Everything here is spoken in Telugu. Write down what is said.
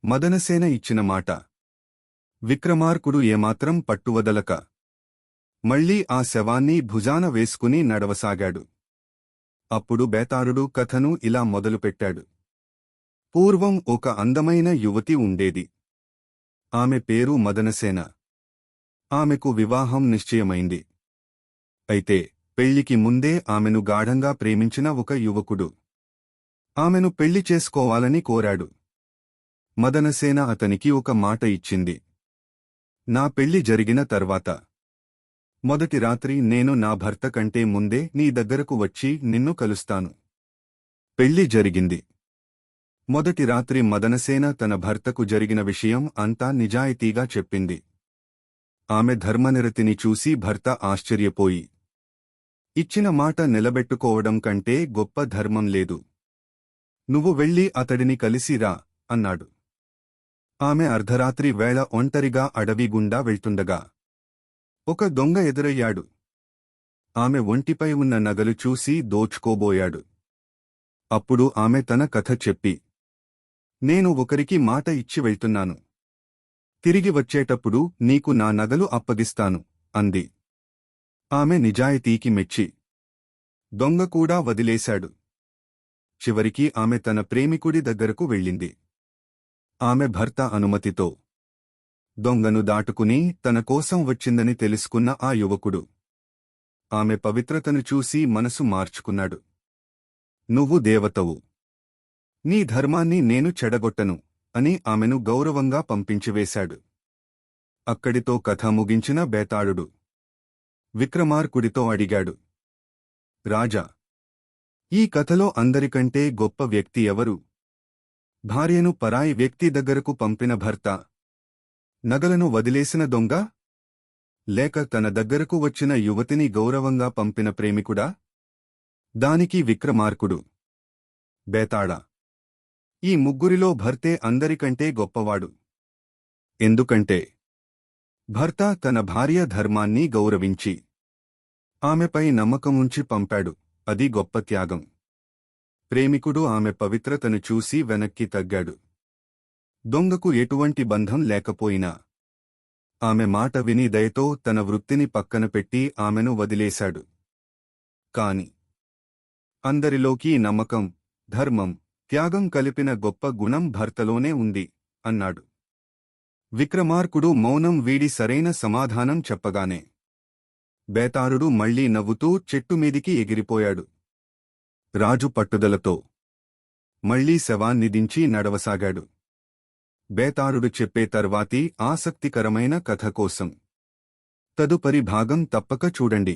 మదనసేన ఇచ్చిన మాట విక్రమార్కుడు ఏమాత్రం పట్టువదలక మళ్లీ ఆ శవాన్ని భుజాన వేసుకుని నడవసాగాడు. అప్పుడు బేతాళుడు కథను ఇలా మొదలుపెట్టాడు. పూర్వం ఒక అందమైన యువతి ఉండేది. ఆమె పేరు మదనసేన. ఆమెకు వివాహం నిశ్చయమైంది. అయితే పెళ్లికి ముందే ఆమెను గాఢంగా ప్రేమించిన ఒక యువకుడు ఆమెను పెళ్లి చేసుకోవాలని కోరాడు. మదనసేన అతనికి ఒక మాట ఇచ్చింది. నా పెళ్లి జరిగిన తర్వాత మొదటి రాత్రి నేను నా భర్త కంటే ముందే నీ దగ్గరకు వచ్చి నిన్ను కలుస్తాను. పెళ్లి జరిగింది. మొదటి రాత్రి మదనసేన తన భర్తకు జరిగిన విషయం అంతా నిజాయితీగా చెప్పింది. ఆమె ధర్మనిరతిని చూసి భర్త ఆశ్చర్యపోయి, ఇచ్చిన మాట నిలబెట్టుకోవడం కంటే గొప్ప ధర్మం లేదు. నువ్వు వెళ్ళి అతడిని కలిసిరా అన్నాడు. ఆమె అర్ధరాత్రి వేళ ఒంటరిగా అడవి గుండా వెళ్తుండగా ఒక దొంగ ఎదురయ్యాడు. ఆమె ఒంటిపై ఉన్న నగలు చూసి దోచుకోబోయాడు. అప్పుడు ఆమె తన కథ చెప్పి, నేను ఒకరికి మాట ఇచ్చి వెళ్తున్నాను. తిరిగి వచ్చేటప్పుడు నీకు నా నగలు అప్పగిస్తాను అంది. ఆమె నిజాయితీకి మెచ్చి దొంగ కూడా వదిలేశాడు. చివరికి ఆమె తన ప్రేమికుడి దగ్గరకు వెళ్ళింది. ఆమె భర్త అనుమతితో దొంగను దాటుకుని తన కోసం వచ్చిందని తెలుసుకున్న ఆ యువకుడు ఆమె పవిత్రతను చూసి మనసు మార్చుకున్నాడు. నువ్వు దేవతవు, నీ ధర్మాన్ని నేను చెడగొట్టను అని ఆమెను గౌరవంగా పంపించివేశాడు. అక్కడితో కథ ముగించిన బేతాళుడు విక్రమార్కుడితో అడిగాడు, రాజా, ఈ కథలో అందరికంటే గొప్ప వ్యక్తి ఎవరు? భార్యను పరాయి వ్యక్తి దగ్గరకు పంపిన భర్త, నగలను వదిలేసిన దొంగ, లేక తన దగ్గరకు వచ్చిన యువతిని గౌరవంగా పంపిన ప్రేమికుడా? దానికి విక్రమార్కుడు, బేతాళా, ఈ ముగ్గురిలో భర్తే అందరికంటే గొప్పవాడు. ఎందుకంటే భర్త తన భార్య ధర్మాన్ని గౌరవించి ఆమెపై నమ్మకముంచి పంపాడు. అది గొప్ప త్యాగం. ప్రేమికుడు ఆమె పవిత్రతను చూసి వెనక్కి తగ్గాడు. దొంగకు ఎటువంటి బంధం లేకపోయినా ఆమె మాట విని దయతో తన వృత్తిని పక్కన పెట్టి ఆమెను వదిలేశాడు. కాని అందరిలోకి నమ్మకం, ధర్మం, త్యాగం కలిపిన గొప్ప గుణం భర్తలోనే ఉంది అన్నాడు. విక్రమార్కుడు మౌనం వీడి సరైన సమాధానం చెప్పగానే బేతాళుడు మళ్లీ నవ్వుతూ చెట్టుమీదికి ఎగిరిపోయాడు. రాజు పట్టుదలతో మళ్లీ శవాన్ని దించి నడవసాగాడు. బేతాళుడు చెప్పే తర్వాతి ఆసక్తికరమైన కథ కోసం తదుపరి భాగం తప్పక చూడండి.